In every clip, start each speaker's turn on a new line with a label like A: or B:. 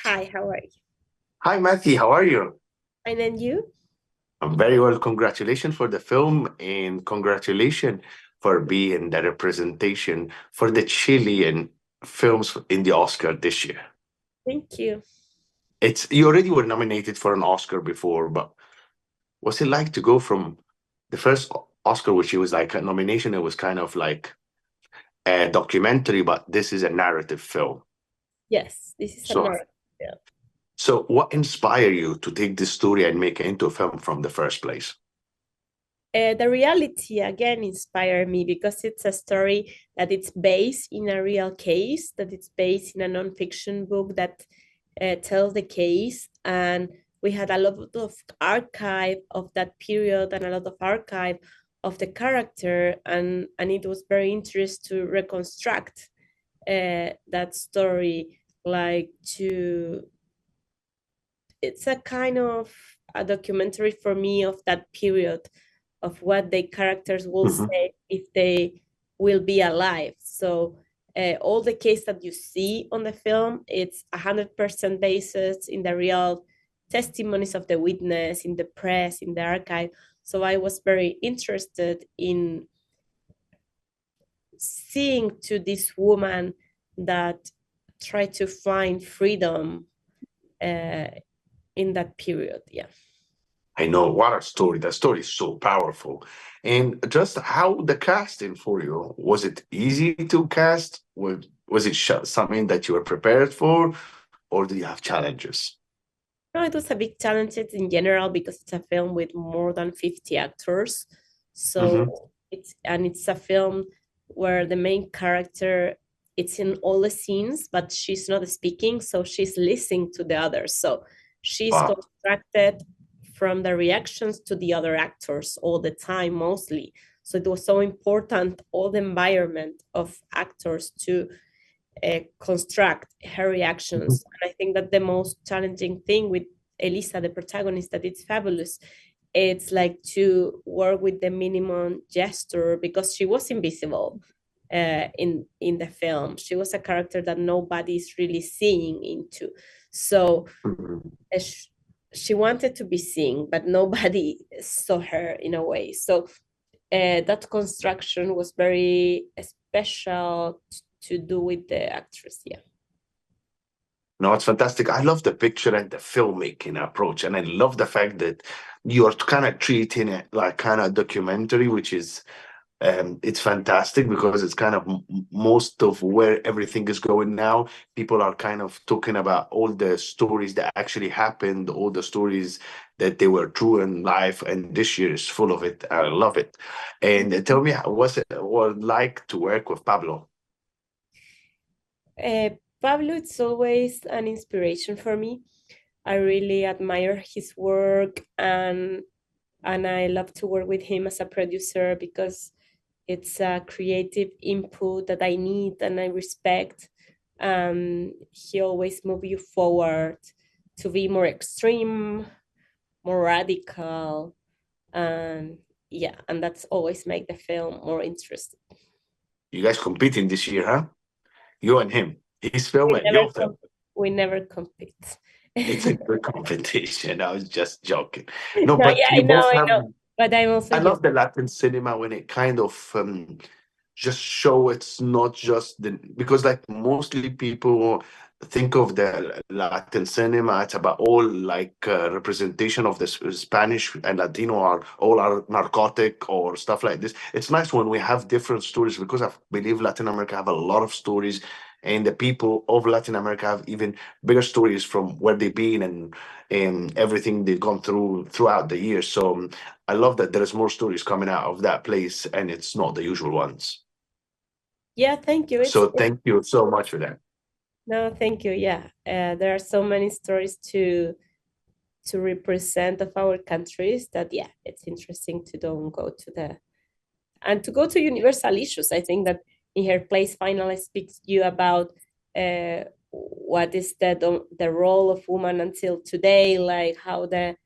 A: Hi, how are you?
B: Hi, Matthew. How are you?
A: And then you?
B: I'm very well. Congratulations for the film and congratulations for being the representation for the Chilean films in the Oscar this year.
A: Thank you.
B: It's you already were nominated for an Oscar before, but what's it like to go from the first Oscar, which it was like a nomination, it was kind of like a documentary, but this is a narrative film.
A: Yes, this is a
B: So,
A: narrative film.
B: so what inspired you to take this story and make it into a film from the first place?
A: The reality again inspired me because it's a story that it's based in a real case, that it's based in a nonfiction book that tells the case. And we had a lot of archive of that period and a lot of archive of the character. And it was very interesting to reconstruct that story, like to it's a kind of a documentary for me of that period of what the characters will
B: Mhm.
A: say if they will be alive. So all the case that you see on the film, it's 100% basis in the real testimonies of the witness, in the press, in the archive. So I was very interested in seeing to this woman that tried to find freedom uh, in that period. Yeah.
B: I know what a story. That story is so powerful. And just how the casting for you, was it easy to cast? Was it something that you were prepared for, or do you have challenges?
A: No, it was a big challenge in general because it's a film with more than 50 actors.
B: Hmm.
A: So it's a film where the main character it's in all the scenes, but she's not speaking, so she's listening to the others. So she's
B: Wow.
A: constructed from the reactions to the other actors all the time, mostly. So it was so important, all the environment of actors to construct her
B: Mhm.
A: reactions. And I think that the most challenging thing with Elisa, the protagonist, that it's fabulous. It's like to work with the minimum gesture because she was invisible in the film. She was a character that nobody's really seeing into. So
B: Mhm.
A: uh, sh- she wanted to be seen, but nobody saw her in a way. So that construction was very special to do with the actress. Yeah.
B: No, it's fantastic. I love the picture and the filmmaking approach. And I love the fact that you're kind of treating it like kind of documentary, which is it's fantastic because it's kind of most of where everything is going now. People are kind of talking about all the stories that actually happened, all the stories that they were true in life, and this year is full of it. I love it. And tell me, what's it was like to work with Pablo?
A: Uh, Pablo, it's always an inspiration for me. I really admire his work and I love to work with him as a producer because it's a creative input that I need and I respect. He always move you forward to be more extreme, more radical, and yeah, and that's always make the film more interesting.
B: You guys competing this year, huh? You and him. His film
A: We
B: and
A: never
B: your film.
A: we never compete.
B: It's a good competition. I was just joking. No,
A: No,
B: but
A: yeah,
B: you both
A: I
B: have.
A: know, but I'm also
B: I
A: joking.
B: love the Latin cinema when it kind of just show it's not just the because like mostly people think of the Latin cinema, it's about all like representation of the Spanish and Latino are all are narcotic or stuff like this. It's nice when we have different stories because I believe Latin America have a lot of stories, and the people of Latin America have even bigger stories from where they've been and everything they've gone through throughout the years. So I love that there's more stories coming out of that place, and it's not the usual ones.
A: Yeah, thank you.
B: So thank you so much for that.
A: No, thank you. Yeah, there are so many stories to represent of our countries that yeah, it's interesting to don't go to the and to go to universal issues. I think that in her place finally speaks to you about what is the role of woman until today, like how the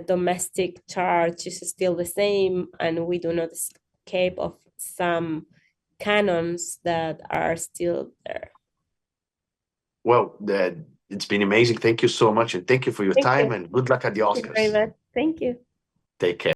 A: domestic charge is still the same, and we do not escape of some canons that are still there.
B: Well, it's been amazing. Thank you so much, and thank you for your
A: Thank
B: time,
A: you.
B: and good luck at the
A: Thank you very
B: Oscars.
A: much. Thank you.
B: Take care.